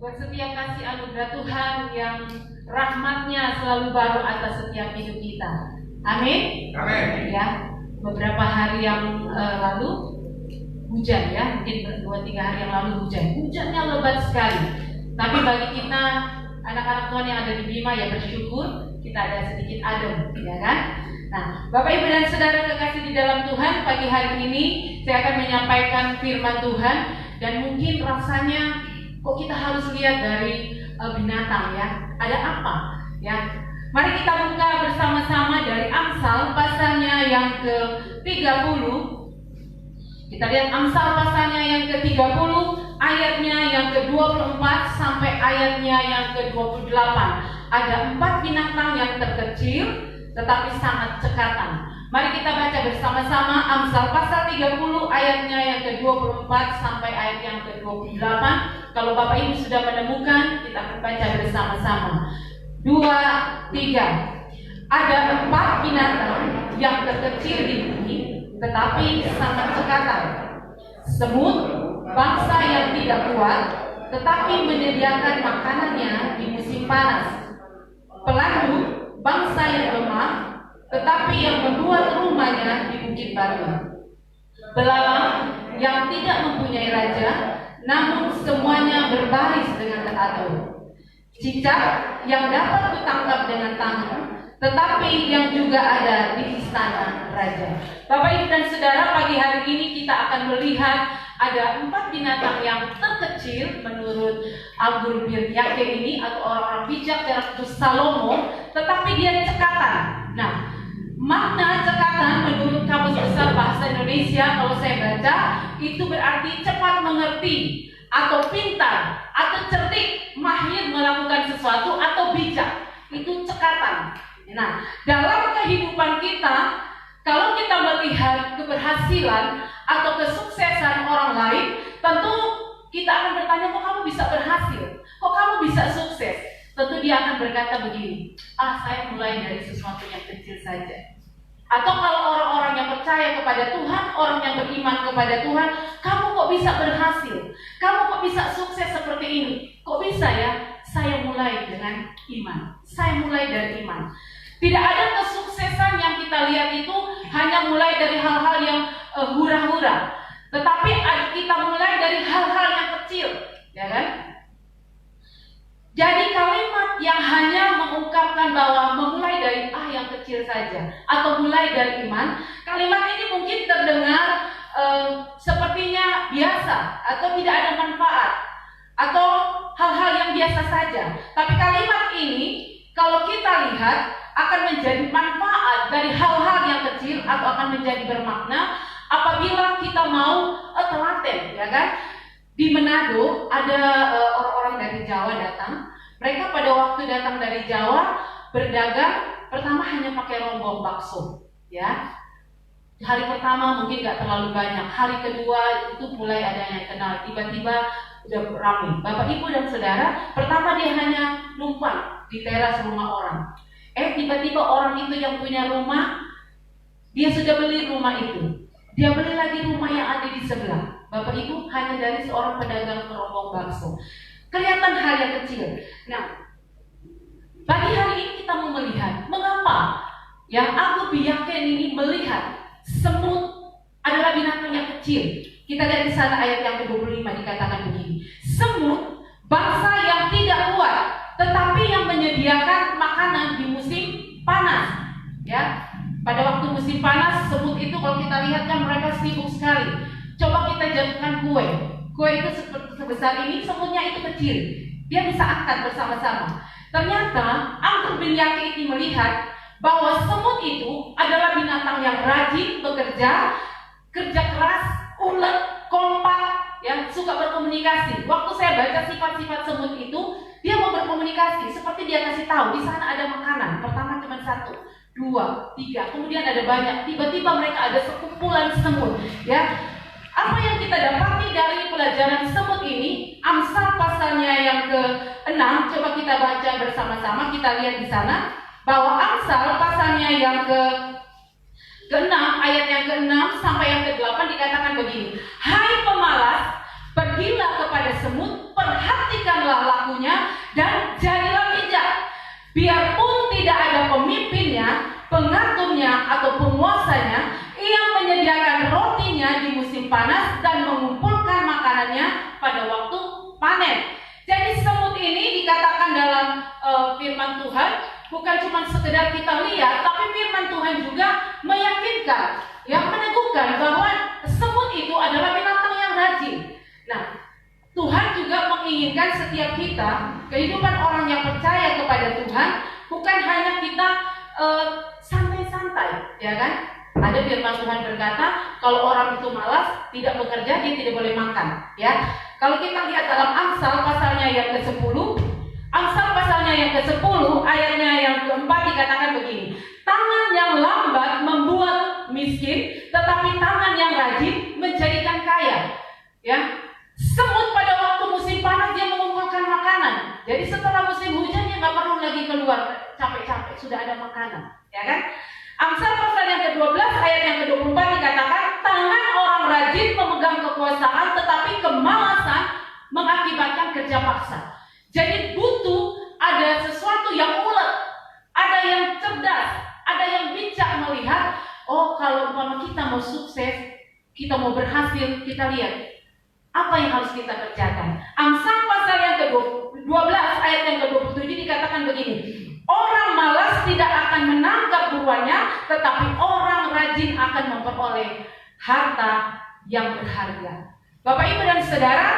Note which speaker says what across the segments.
Speaker 1: buat setiap kasih anugerah Tuhan yang rahmatnya selalu baru atas setiap hidup kita. Amin.
Speaker 2: Amin.
Speaker 1: Ya, beberapa hari yang lalu hujan ya, mungkin 2-3 hari yang lalu hujannya lebat sekali. Tapi bagi kita anak-anak Tuhan yang ada di Bima ya bersyukur kita ada sedikit adem, ya kan? Nah, Bapak Ibu dan Saudara kekasih di dalam Tuhan, pagi hari ini saya akan menyampaikan firman Tuhan dan mungkin rasanya kok kita harus lihat dari binatang ya, ada apa ya? Mari kita buka bersama-sama dari Amsal pasalnya yang ke-30. Kita lihat Amsal pasalnya yang ke-30, ayatnya yang ke-24 sampai ayatnya yang ke-28. Ada 4 binatang yang terkecil tetapi sangat cekatan. Mari kita baca bersama-sama Amsal pasal 30 ayatnya yang ke-24 sampai ayat yang ke-28. Kalau Bapak Ibu sudah menemukan, kita akan baca bersama-sama. 2, 3. Ada 4 binatang yang terkecil di bumi tetapi sangat cekatan. Semut, bangsa yang tidak kuat tetapi menyediakan makanannya di musim panas. Pelandu, bangsa yang lemah tetapi yang membuat rumahnya di bukit batu. Belalang yang tidak mempunyai raja namun semuanya berbaris dengan teratur. Cicak yang dapat ditangkap dengan tangan tetapi yang juga ada di istana raja. Bapak Ibu dan Saudara, pagi hari ini kita akan melihat ada 4 binatang yang terkecil menurut Agur Biryake ini atau orang-orang bijak dari Salomo, tetapi dia cekatan. Nah, makna cekatan menurut Kamus Besar Bahasa Indonesia kalau saya baca itu berarti cepat mengerti atau pintar atau cerdik, mahir melakukan sesuatu atau bijak. Itu cekatan. Nah, dalam kehidupan kita, kalau kita melihat keberhasilan atau kesuksesan orang lain, tentu kita akan bertanya, kok kamu bisa berhasil? Kok kamu bisa sukses? Tentu dia akan berkata begini, saya mulai dari sesuatu yang kecil saja. Atau kalau orang-orang yang percaya kepada Tuhan, orang yang beriman kepada Tuhan, kamu kok bisa berhasil? Kamu kok bisa sukses seperti ini? Kok bisa ya? Saya mulai dengan iman. Saya mulai dari iman. Tidak ada kesuksesan yang kita lihat itu hanya mulai dari hal-hal yang hura-hura. Tetapi kita mulai dari hal-hal yang kecil, ya kan? Jadi kalimat yang hanya mengungkapkan bahwa memulai dari yang kecil saja atau mulai dari iman, kalimat ini mungkin terdengar sepertinya biasa atau tidak ada manfaat atau hal-hal yang biasa saja. Tapi kalimat ini kalau kita lihat akan menjadi manfaat dari hal-hal yang kecil atau akan menjadi bermakna apabila kita mau telaten, ya kan? Di Manado ada orang-orang dari Jawa datang. Mereka pada waktu datang dari Jawa berdagang, pertama hanya pakai rombong bakso, ya. Hari pertama mungkin nggak terlalu banyak, hari kedua itu mulai ada yang kenal, tiba-tiba udah ramai. Bapak Ibu dan Saudara, pertama dia hanya numpang di teras rumah orang. Tiba-tiba orang itu yang punya rumah, dia sudah beli rumah itu. Dia beli lagi rumah yang ada di sebelah. Bapak Ibu, hanya dari seorang pedagang kerombong bakso. Kelihatan hal yang kecil. Nah, pagi hari ini kita mau melihat mengapa yang Agur Biryake ini melihat semut adalah binatang yang kecil. Kita lihat di sana ayat yang ke-25 dikatakan begini. Semut, bangsa yang tidak kuat, tetapi yang menyediakan makanan di musim panas. Ya, pada waktu musim panas, semut itu kalau kita lihat kan mereka sibuk sekali. Coba kita jadikan kue. Kue itu sebesar ini, semutnya itu kecil. Dia bisa angkat bersama-sama. Ternyata Agur Biryake ini melihat bahwa semut itu adalah binatang yang rajin bekerja, kerja keras, ulet, kompak, yang suka berkomunikasi. Waktu saya baca sifat-sifat semut itu, dia mau berkomunikasi. Seperti dia kasih tahu, di sana ada makanan. Pertama cuma 1, 2, 3, kemudian ada banyak. Tiba-tiba mereka ada sekumpulan semut. Ya, apa yang kita dapati dari pelajaran semut ini? Amsal pasalnya yang ke-6, coba kita baca bersama-sama. Kita lihat di sana bahwa Amsal pasalnya yang ke-6, ayat yang ke-6 sampai yang ke-8 dikatakan begini. Hai pemalas, pergilah kepada semut, perhatikanlah dan jadilah bijak. Biarpun tidak ada pemimpinnya, pengaturnya atau penguasanya, ia menyediakan rotinya di musim panas dan mengumpulkan makanannya pada waktu panen. Jadi semut ini dikatakan dalam firman Tuhan bukan cuma sekedar kita lihat, tapi firman Tuhan juga meyakinkan, yang meneguhkan bahwa semut itu adalah binatang yang rajin. Nah, Tuhan juga menginginkan setiap kita, kehidupan orang yang percaya kepada Tuhan, bukan hanya kita santai-santai, ya kan? Ada firman Tuhan berkata, kalau orang itu malas, tidak bekerja, dia tidak boleh makan, ya. Kalau kita lihat dalam Amsal pasalnya yang ke-10, Amsal pasalnya yang ke-10, ayatnya yang ke-4 dikatakan begini, tangan yang lambat membuat miskin, tetapi tangan yang rajin menjadikan kaya. Ya, semut pada waktu musim panas dia mengumpulkan makanan. Jadi setelah musim hujan dia nggak perlu lagi keluar capek-capek, sudah ada makanan, ya kan? Amsal pasal yang ke-12 ayat yang ke-24 dikatakan, tangan orang rajin memegang kekuasaan, tetapi kemalasan mengakibatkan kerja paksa. Jadi butuh ada sesuatu yang ulet, ada yang cerdas, ada yang bijak melihat, oh kalau umpama kita mau sukses, kita mau berhasil, kita lihat apa yang harus kita kerjakan. Amsal pasal yang ke-12 ayat yang ke-27 dikatakan begini, orang malas tidak akan menangkap buruannya, tetapi orang rajin akan memperoleh harta yang berharga. Bapak, Ibu, dan Saudara,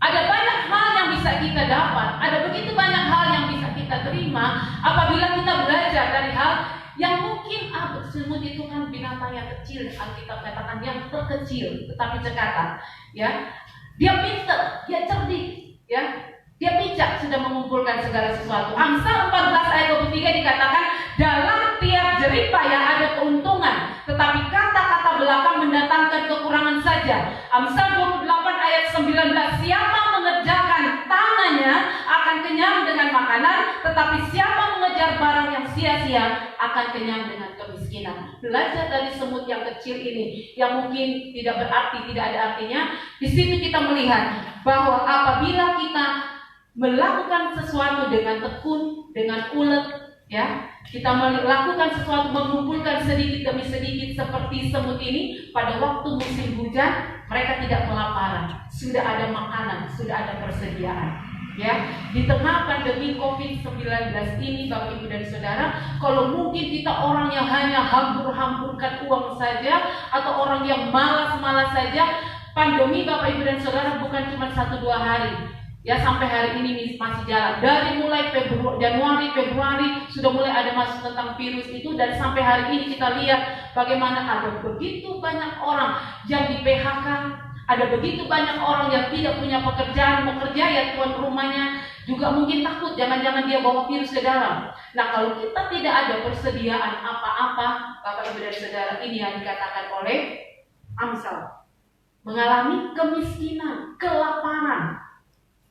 Speaker 1: ada banyak hal yang bisa kita dapat, ada begitu banyak hal yang bisa kita terima apabila kita belajar dari hal yang mungkin semut itu kan binatang yang kecil, Alkitab katakan yang terkecil tetapi cekatan, ya. Dia pintar, dia cerdik, ya. Dia bijak, sudah mengumpulkan segala sesuatu. Amsal 14 ayat 23 dikatakan, dalam tiap jeripaya ada keuntungan, tetapi kata-kata belakang mendatangkan kekurangan saja. Amsal 28 ayat 19, siapa mengerjakan tangannya akan kenyang dengan makanan, tetapi siapa mengejar barang yang sia-sia akan kenyang dengan kemiskinan. Belajar dari semut yang kecil ini, yang mungkin tidak berarti, tidak ada artinya. Di situ kita melihat bahwa apabila kita melakukan sesuatu dengan tekun, dengan ulet, ya, kita melakukan sesuatu, mengumpulkan sedikit demi sedikit seperti semut ini, pada waktu musim hujan mereka tidak kelaparan, sudah ada makanan, sudah ada persediaan. Ya, di tengah pandemi COVID-19 ini, Bapak, Ibu, dan Saudara, kalau mungkin kita orang yang hanya hambur-hamburkan uang saja, atau orang yang malas-malas saja, pandemi, Bapak, Ibu, dan Saudara, bukan cuma 1-2 hari. Ya, sampai hari ini masih jalan. Dari mulai Januari, Februari sudah mulai ada masuk tentang virus itu, dan sampai hari ini kita lihat bagaimana ada begitu banyak orang yang di PHK, ada begitu banyak orang yang tidak punya pekerjaan, bekerja ya tuan rumahnya juga mungkin takut jangan-jangan dia bawa virus ke dalam. Nah, kalau kita tidak ada persediaan apa-apa, Bapak, Ibu, dan Saudara, ini yang dikatakan oleh Amsal, mengalami kemiskinan, kelaparan.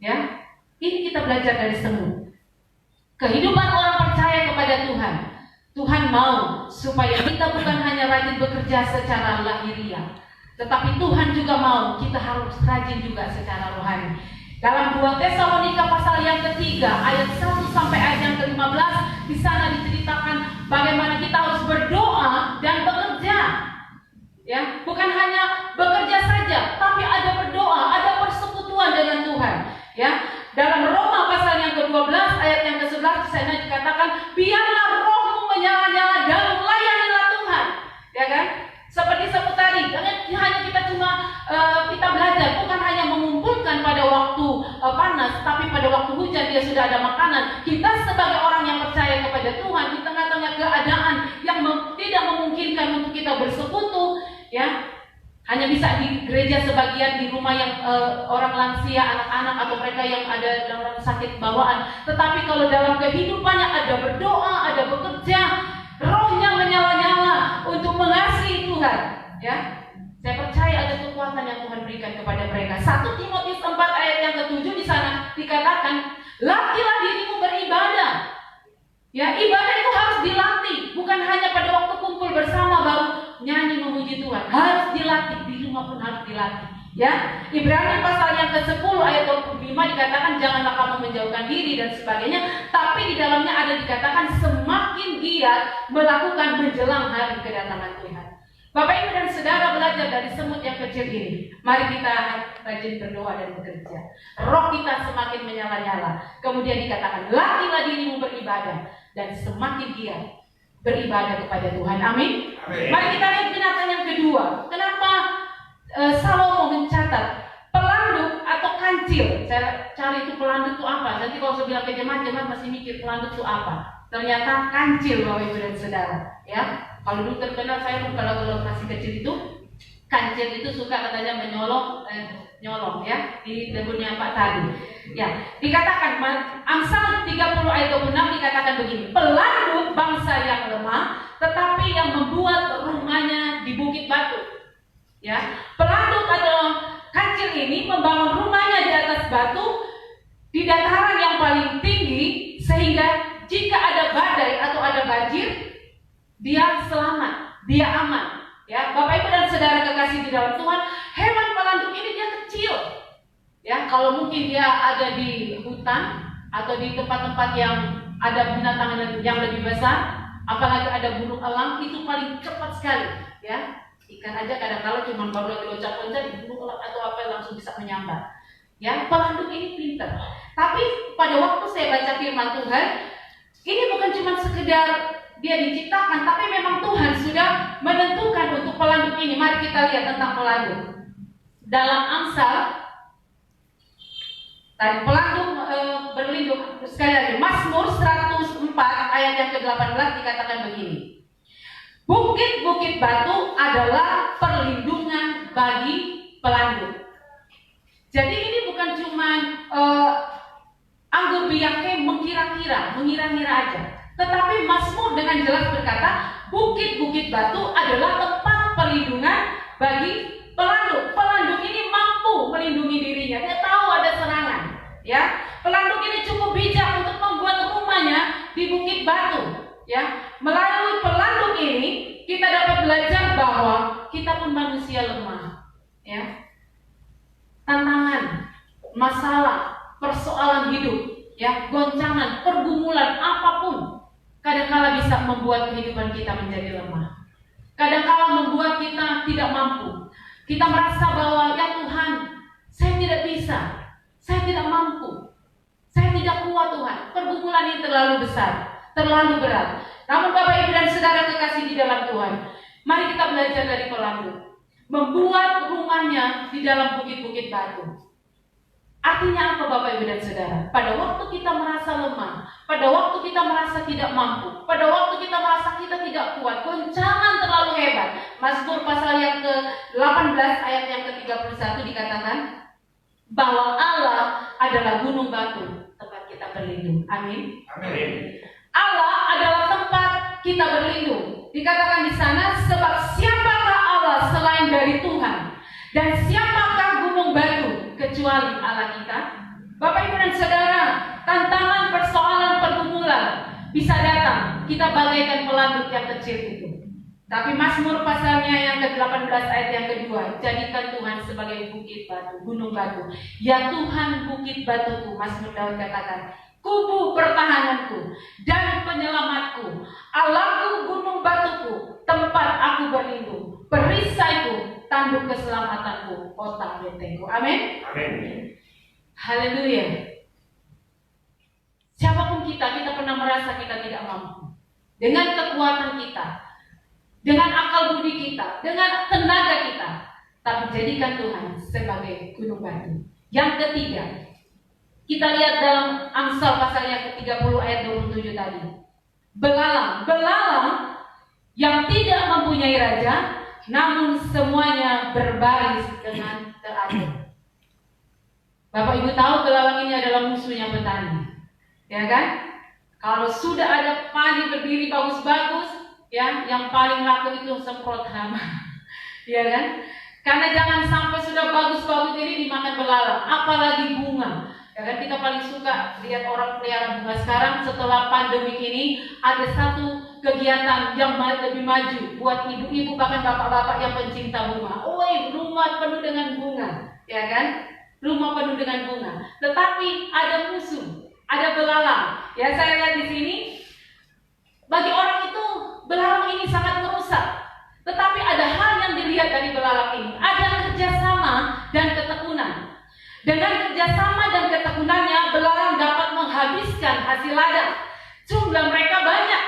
Speaker 1: Ya, ini kita belajar dari semut. Kehidupan orang percaya kepada Tuhan, Tuhan mau supaya kita bukan hanya rajin bekerja secara lahiriah, tetapi Tuhan juga mau kita harus rajin juga secara rohani. Dalam 2 Tesalonika pasal yang ketiga ayat 1 sampai ayat yang ke-15, di sana diceritakan bagaimana kita harus berdoa dan bekerja. Ya, bukan hanya bekerja saja, tapi ada berdoa, ada persekutuan dengan Tuhan. Ya, dalam Roma pasal yang ke-12 ayat yang ke-11 di sana dikatakan, biarlah rohmu menyala-nyala dan layanilah Tuhan. Ya kan? Seperti sebut tadi, jangan hanya kita cuma kita belajar, bukan hanya mengumpulkan pada waktu panas, tapi pada waktu hujan dia sudah ada makanan. Kita sebagai orang yang percaya kepada Tuhan, di tengah-tengah keadaan yang tidak memungkinkan untuk kita bersekutu, ya, hanya bisa di gereja sebagian, di rumah yang orang lansia, anak-anak, atau mereka yang ada dalam sakit bawaan. Tetapi kalau dalam kehidupannya ada berdoa, ada bekerja, rohnya menyala-nyala untuk mengasihi Tuhan. Ya, saya percaya ada kekuatan yang Tuhan berikan kepada mereka. 1 Timotius 4 ayat yang ke-7 di sana dikatakan, latihlah dirimu beribadah. Ya, ibadah itu harus dilatih, bukan hanya pada waktu kumpul bersama baru nyanyi memuji Tuhan. Harus dilatih, di rumah pun harus dilatih. Ya, Ibrani pasal yang ke-10 ayat 25 dikatakan janganlah kamu menjauhkan diri dan sebagainya, tapi di dalamnya ada dikatakan semakin giat melakukan menjelang hari kedatangan Tuhan. Bapak Ibu dan Saudara, belajar dari semut yang kecil ini. Mari kita rajin berdoa dan bekerja. Roh kita semakin menyala-nyala. Kemudian dikatakan latihlah dirimu beribadah dan semakin giat beribadah kepada Tuhan. Amin. Mari kita lihat binatang yang kedua. Kenapa Salomo mencatat pelanduk atau kancil? Saya cari itu pelanduk itu apa. Nanti kalau saya bilang ke jemaat masih mikir pelanduk itu apa. Ternyata kancil, Bapak Ibu dan Saudara. Ya, kalau dulu terkenal saya kalau masih kecil itu kancil itu suka katanya nyolong ya di kebunnya Pak Tadi. Ya, dikatakan Amsal 30 ayat 26 dikatakan begini. Pelanduk bangsa yang lemah, tetapi yang membuat rumahnya di bukit batu. Ya, pelanduk atau kancil ini membangun rumahnya di atas batu di dataran yang paling tinggi, sehingga jika ada badai atau ada banjir, dia selamat, dia aman. Ya, Bapak Ibu dan Saudara kekasih di dalam Tuhan, hewan pelanduk ini dia kecil. Ya, kalau mungkin dia ada di hutan atau di tempat-tempat yang ada binatang yang lebih besar, apalagi ada burung elang, itu paling cepat sekali. Ya. Ikan aja kadang-kadang cuma baru loncat-loncat diburu atau apa langsung bisa menyambar. Ya, pelanduk ini pintar. Tapi pada waktu saya baca firman Tuhan, ini bukan cuma sekedar dia diciptakan, tapi memang Tuhan sudah menentukan untuk pelanduk ini. Mari kita lihat tentang pelanduk. Dalam Amsal, tadi pelanduk berlindung. Sekali lagi, Mazmur 104 ayat yang ke-18 dikatakan begini. Bukit-bukit batu adalah perlindungan bagi pelanduk. Jadi ini bukan cuma anggur biyake mengira-ngira aja. Tetapi Mazmur dengan jelas berkata, bukit-bukit batu adalah tempat perlindungan bagi pelanduk. Pelanduk ini mampu melindungi dirinya. Dia tahu ada serangan. Ya, pelanduk ini cukup bijak untuk membuat rumahnya di bukit batu. Ya, melalui pelanduk ini kita dapat belajar bahwa kita pun manusia lemah. Ya, tantangan, masalah, persoalan hidup, ya, goncangan, pergumulan apapun, kadang-kala bisa membuat kehidupan kita menjadi lemah. Kadang-kala membuat kita tidak mampu. Kita merasa bahwa ya Tuhan, saya tidak bisa, saya tidak mampu, saya tidak kuat Tuhan. Pergumulan ini terlalu besar, terlalu berat. Namun Bapak Ibu dan Saudara kekasih di dalam Tuhan, mari kita belajar dari pelanduk. Membuat rumahnya di dalam bukit-bukit batu. Artinya apa Bapak Ibu dan Saudara? Pada waktu kita merasa lemah, pada waktu kita merasa tidak mampu, pada waktu kita merasa kita tidak kuat, goncangan terlalu hebat. Mazmur pasal yang ke-18 ayat yang ke-31 dikatakan bahwa Allah adalah gunung batu tempat kita berlindung. Amin.
Speaker 2: Amin.
Speaker 1: Allah adalah tempat kita berlindung. Dikatakan di sana, sebab siapakah Allah selain dari Tuhan? Dan siapakah gunung batu kecuali Allah kita? Bapak Ibu dan Saudara, tantangan, persoalan, pergumulan bisa datang. Kita bagaikan pelanduk yang kecil itu. Tapi Mazmur pasalnya yang ke-18 ayat yang kedua, jadikan Tuhan sebagai bukit batu, gunung batu. Ya Tuhan bukit batuku, Mazmur Daud katakan, kubu pertahananku dan penyelamatku, Allahku gunung batuku, tempat aku berlindung, perisaiku, tanduk keselamatanku, kota bentengku. Amin.
Speaker 2: Amin.
Speaker 1: Haleluya. Siapapun kita pernah merasa kita tidak mampu. Dengan kekuatan kita, dengan akal budi kita, dengan tenaga kita, tapi jadikan Tuhan sebagai gunung batu. Yang ketiga, kita lihat dalam Amsal pasal yang ke-30 ayat 27 tadi. Belalang yang tidak mempunyai raja, namun semuanya berbaris dengan teratur. Bapak Ibu tahu belalang ini adalah musuhnya petani. Ya kan? Kalau sudah ada padi berdiri bagus-bagus, ya, yang paling laku itu semprot hama. Ya kan? Karena jangan sampai sudah bagus-bagus ini dimakan belalang, apalagi bunga. Ya kan, kita paling suka lihat orang pelihara bunga. Sekarang setelah pandemi ini ada satu kegiatan yang lebih maju buat ibu-ibu bahkan bapak-bapak yang pencinta bunga. Rumah penuh dengan bunga, ya kan? Rumah penuh dengan bunga. Tetapi ada musuh, ada belalang. Ya, saya lihat di sini. Bagi orang itu belalang ini sangat merusak. Tetapi ada hal yang dilihat dari belalang ini. Ada kerjasama dan ketekunan. Dengan kerjasama dan ketekunannya, belalang dapat menghabiskan hasil ladang. Jumlah mereka banyak,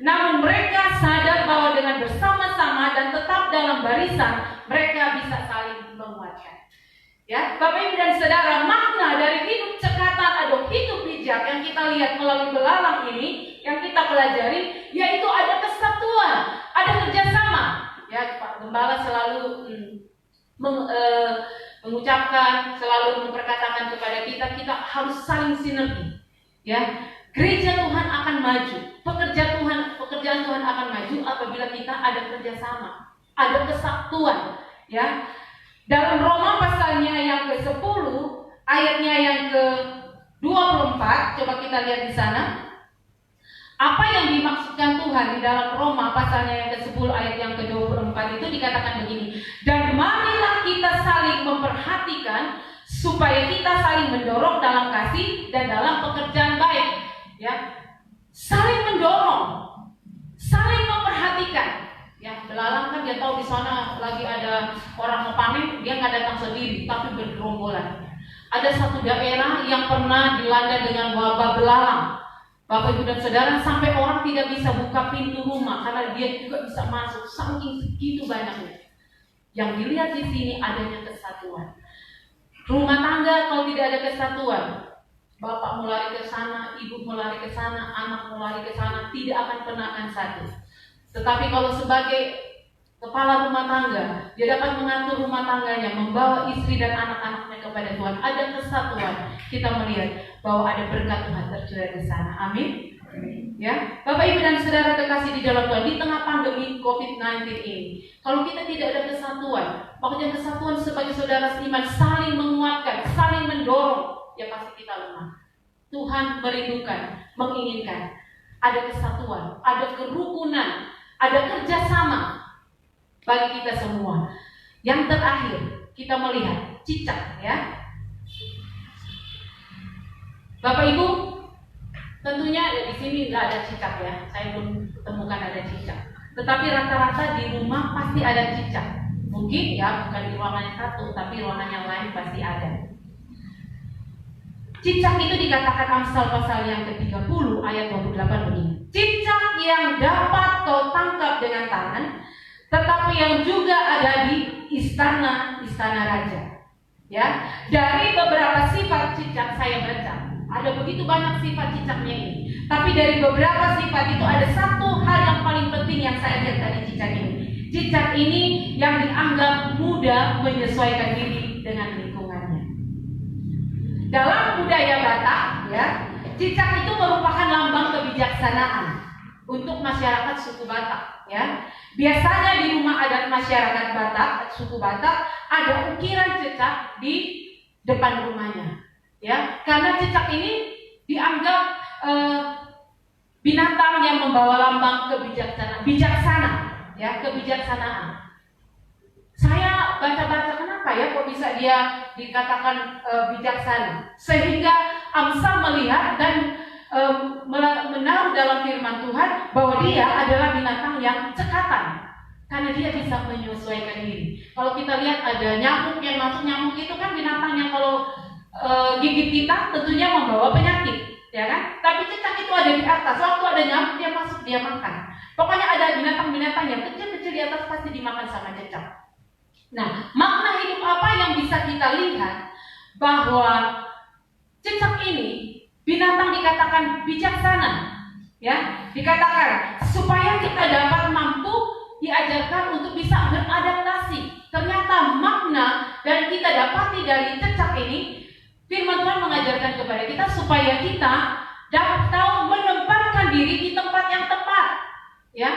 Speaker 1: namun mereka sadar bahwa dengan bersama-sama dan tetap dalam barisan, mereka bisa saling menguatkan. Ya, Bapak Ibu dan Saudara, makna dari hidup cekatan atau hidup bijak yang kita lihat melalui belalang ini, yang kita pelajari, yaitu ada kesatuan, ada kerjasama. Ya, Pak Gembala selalu mengucapkan, selalu memperkatakan kepada kita harus saling sinergi. Ya, gereja Tuhan akan maju, pekerjaan Tuhan akan maju apabila kita ada kerjasama, ada kesatuan. Ya, dalam Roma pasalnya yang ke-10, ayatnya yang ke-24, coba kita lihat di sana. Apa yang dimaksudkan Tuhan di dalam Roma pasalnya yang ke-10 ayat yang ke-24 itu dikatakan begini. Dan marilah kita saling memperhatikan supaya kita saling mendorong dalam kasih dan dalam pekerjaan baik. Ya, saling mendorong, saling memperhatikan. Ya, belalang kan dia tahu di sana lagi ada orang mau panen, dia nggak datang sendiri, tapi bergerombolan. Ada satu daerah yang pernah dilanda dengan wabah belalang. Bapak Ibu dan Saudara, sampai orang tidak bisa buka pintu rumah karena dia juga bisa masuk, saking segitu banyaknya. Yang dilihat di sini adanya kesatuan. Rumah tangga kalau tidak ada kesatuan, bapak mau lari ke sana, ibu mau lari ke sana, anak mau lari ke sana, tidak akan pernah akan satu. Tetapi kalau sebagai kepala rumah tangga, dia dapat mengatur rumah tangganya, membawa istri dan anak-anaknya kepada Tuhan. Ada kesatuan. Kita melihat bahwa ada berkat Tuhan tercurah di sana. Amin. Ya, Bapak Ibu dan Saudara terkasih di dalam Tuhan, di tengah pandemi COVID-19 ini, kalau kita tidak ada kesatuan, makanya kesatuan sebagai saudara seiman saling menguatkan, saling mendorong, ya pasti kita lemah. Tuhan merindukan, menginginkan ada kesatuan, ada kerukunan, ada kerjasama bagi kita semua. Yang terakhir, kita melihat cicak, ya. Bapak Ibu, tentunya di sini nggak ada cicak, ya. Saya belum temukan ada cicak. Tetapi rata-rata di rumah pasti ada cicak. Mungkin ya bukan di ruangan yang satu, tapi ruangan yang lain pasti ada. Cicak itu dikatakan Amsal pasal yang ke-30 ayat 28 begini. Cicak yang dapat kau tangkap dengan tangan, tetapi yang juga ada di istana raja. Ya, dari beberapa sifat cicak saya baca, ada begitu banyak sifat cicaknya ini. Tapi dari beberapa sifat itu ada satu hal yang paling penting yang saya lihat dari cicak ini. Cicak ini yang dianggap mudah menyesuaikan diri dengan lingkungannya. Dalam budaya Batak, ya, cicak itu merupakan lambang kebijaksanaan untuk masyarakat suku Batak, ya. Biasanya di rumah adat masyarakat Batak, suku Batak, ada ukiran cicak di depan rumahnya, ya. Karena cicak ini dianggap binatang yang membawa lambang kebijaksanaan, ya, kebijaksanaan. Saya baca-baca kenapa ya kok bisa dia dikatakan bijaksana, sehingga Amsal melihat dan menaruh dalam firman Tuhan bahwa dia adalah binatang yang cekatan karena dia bisa menyesuaikan diri. Kalau kita lihat ada nyamuk yang masuk, nyamuk itu kan binatang yang kalau gigit kita tentunya membawa penyakit, ya kan? Tapi cicak itu ada di atas, waktu ada nyamuk dia masuk, dia makan. Pokoknya ada binatang-binatang yang kecil-kecil di atas pasti dimakan sama cicak. Nah, makna hidup apa yang bisa kita lihat bahwa cicak ini binatang dikatakan bijaksana, ya, dikatakan supaya kita dapat mampu diajarkan untuk bisa beradaptasi. Ternyata makna dan kita dapati dari cicak ini, firman Tuhan mengajarkan kepada kita supaya kita dapat tahu menempatkan diri di tempat yang tepat, ya.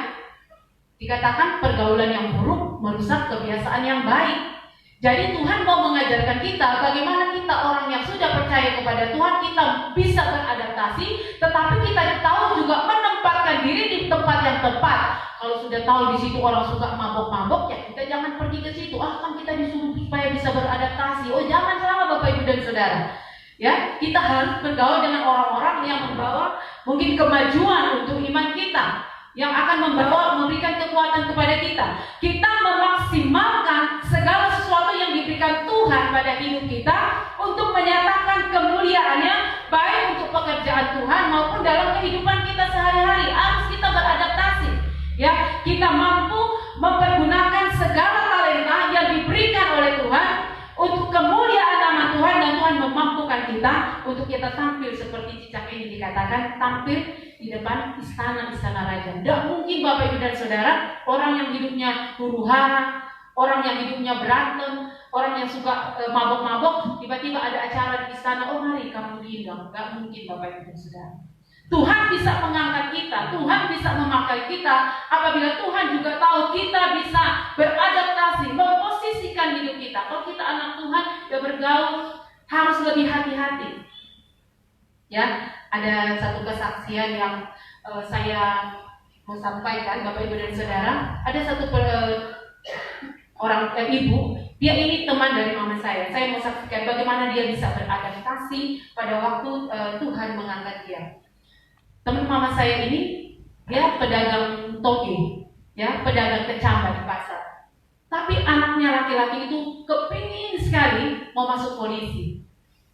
Speaker 1: Dikatakan pergaulan yang buruk merusak kebiasaan yang baik. Jadi Tuhan mau mengajarkan kita bagaimana kita orang yang sudah percaya kepada Tuhan, kita bisa beradaptasi, tetapi kita tahu juga menempatkan menempatkan diri di tempat yang tepat. Kalau sudah tahu di situ orang suka mabok-mabok, ya kita jangan pergi ke situ. Kan kita disuruh supaya bisa beradaptasi. Jangan salah Bapak Ibu dan Saudara. Ya, kita harus bergaul dengan orang-orang yang membawa mungkin kemajuan untuk iman kita, yang akan memberikan kekuatan kepada kita. Kita memaksimalkan segala sesuatu yang diberikan Tuhan pada hidup kita untuk menyatakan kemuliaannya, baik untuk pekerjaan Tuhan maupun dalam kehidupan kita sehari-hari. Harus kita beradaptasi. Ya, kita mampu mempergunakan segala talenta yang diberikan oleh Tuhan untuk kemuliaan nama Tuhan, dan Tuhan memampukan kita untuk kita tampil seperti cicak ini dikatakan, tampil di depan istana-istana raja. Tidak mungkin Bapak Ibu dan Saudara, orang yang hidupnya huru-hara, orang yang hidupnya berantem, orang yang suka mabok-mabok, tiba-tiba ada acara di istana, mari kamu diundang. Tidak mungkin Bapak Ibu dan Saudara. Tuhan bisa mengangkat kita, Tuhan bisa memakai kita apabila Tuhan juga tahu kita bisa beradaptasi, memposisikan hidup kita. Kalau kita anak Tuhan, ya bergaul harus lebih hati-hati. Ya, ada satu kesaksian yang saya mau sampaikan, Bapak Ibu dan Saudara. Ada satu orang ibu, dia ini teman dari mama saya. Saya mau saksikan bagaimana dia bisa beradaptasi pada waktu Tuhan mengangkat dia. Teman mama saya ini, dia pedagang toge, ya, pedagang kecambah di pasar. Tapi anaknya laki-laki itu kepingin sekali mau masuk polisi.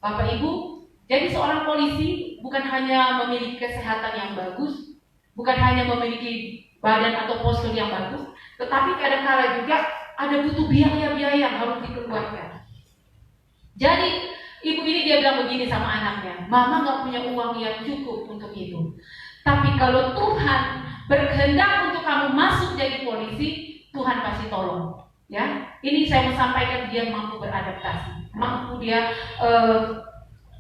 Speaker 1: Bapak Ibu, jadi seorang polisi bukan hanya memiliki kesehatan yang bagus, bukan hanya memiliki badan atau postur yang bagus, tetapi kadang-kala juga ada butuh biaya-biaya yang harus dikeluarkan. Jadi ibu ini dia bilang begini sama anaknya, mama gak punya uang yang cukup untuk itu. Tapi kalau Tuhan berkehendak untuk kamu masuk jadi polisi, Tuhan pasti tolong. Ya, ini saya mau sampaikan, dia mampu beradaptasi, mampu dia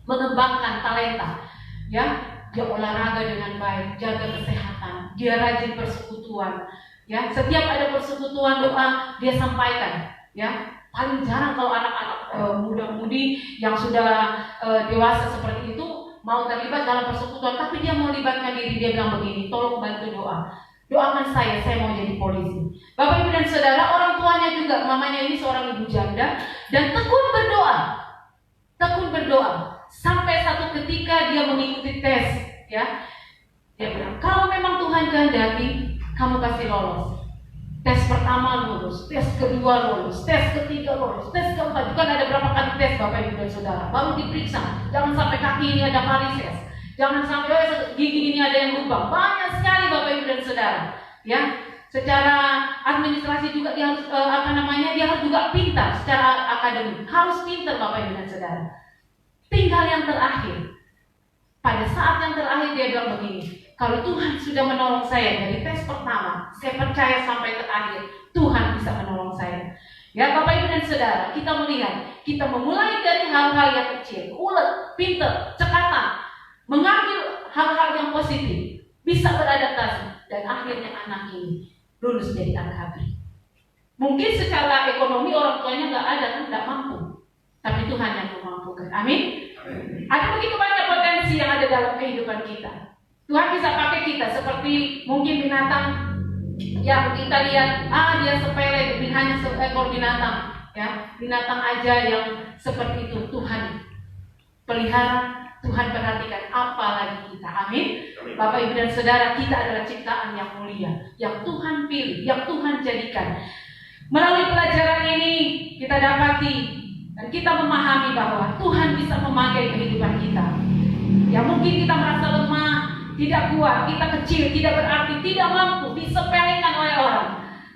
Speaker 1: mengembangkan talenta. Ya, dia olahraga dengan baik, jaga kesehatan, dia rajin persekutuan. Ya, setiap ada persekutuan doa dia sampaikan. Ya. Paling jarang kalau anak-anak muda-mudi yang sudah dewasa seperti itu mau terlibat dalam persekutuan, tapi dia mau libatkan diri. Dia bilang begini, tolong bantu doa, doakan saya mau jadi polisi. Bapak Ibu dan Saudara, orang tuanya juga, mamanya ini seorang ibu janda, dan tekun berdoa sampai satu ketika dia mengikuti tes. Ya, dia bilang kalau memang Tuhan kehendaki, kamu pasti lolos. Tes pertama lulus, tes kedua lulus, tes ketiga lulus, tes keempat. Bukan ada berapa kali tes Bapak Ibu dan Saudara, baru diperiksa. Jangan sampai kaki ini ada varises, jangan sampai gigi ini ada yang lubang. Banyak sekali Bapak Ibu dan Saudara. Ya, secara administrasi juga dia harus dia harus juga pintar secara akademik. Harus pintar Bapak Ibu dan Saudara. Tinggal yang terakhir. Pada saat yang terakhir dia bilang begini, kalau Tuhan sudah menolong saya dari tes pertama, saya percaya sampai terakhir Tuhan bisa menolong saya. Ya Bapak Ibu dan Saudara, kita melihat, kita memulai dari hal-hal yang kecil, ulet, pintar, cekatan, mengambil hal-hal yang positif, bisa beradaptasi, dan akhirnya anak ini lulus jadi AKABRI. Mungkin secara ekonomi orang tuanya nggak ada, kan nggak mampu, tapi Tuhan yang memampukan. Amin. Ada begitu banyak potensi yang ada dalam kehidupan kita. Tuhan bisa pakai kita seperti mungkin binatang yang kita lihat, dia sepele, hanya seekor binatang, ya, binatang aja yang seperti itu Tuhan pelihara, Tuhan perhatikan, apalagi kita. Amin. Bapak Ibu dan Saudara, kita adalah ciptaan yang mulia, yang Tuhan pilih, yang Tuhan jadikan. Melalui pelajaran ini kita dapati dan kita memahami bahwa Tuhan bisa memakai kehidupan kita. Ya mungkin kita merasa lemah, tidak kuat, kita kecil, tidak berarti, tidak mampu, disepelekan oleh orang.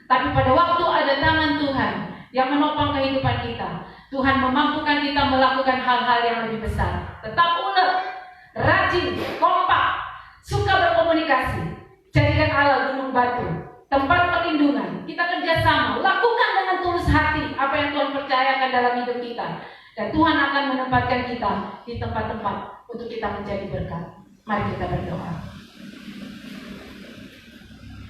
Speaker 1: Tapi pada waktu ada tangan Tuhan yang menopang kehidupan kita, Tuhan memampukan kita melakukan hal-hal yang lebih besar. Tetap ulet, rajin, kompak, suka berkomunikasi. Jadikan Allah gunung batu, tempat perlindungan. Kita kerjasama, lakukan dengan tulus hati apa yang Tuhan percayakan dalam hidup kita. Dan Tuhan akan menempatkan kita di tempat-tempat untuk kita menjadi berkat. Mari kita berdoa.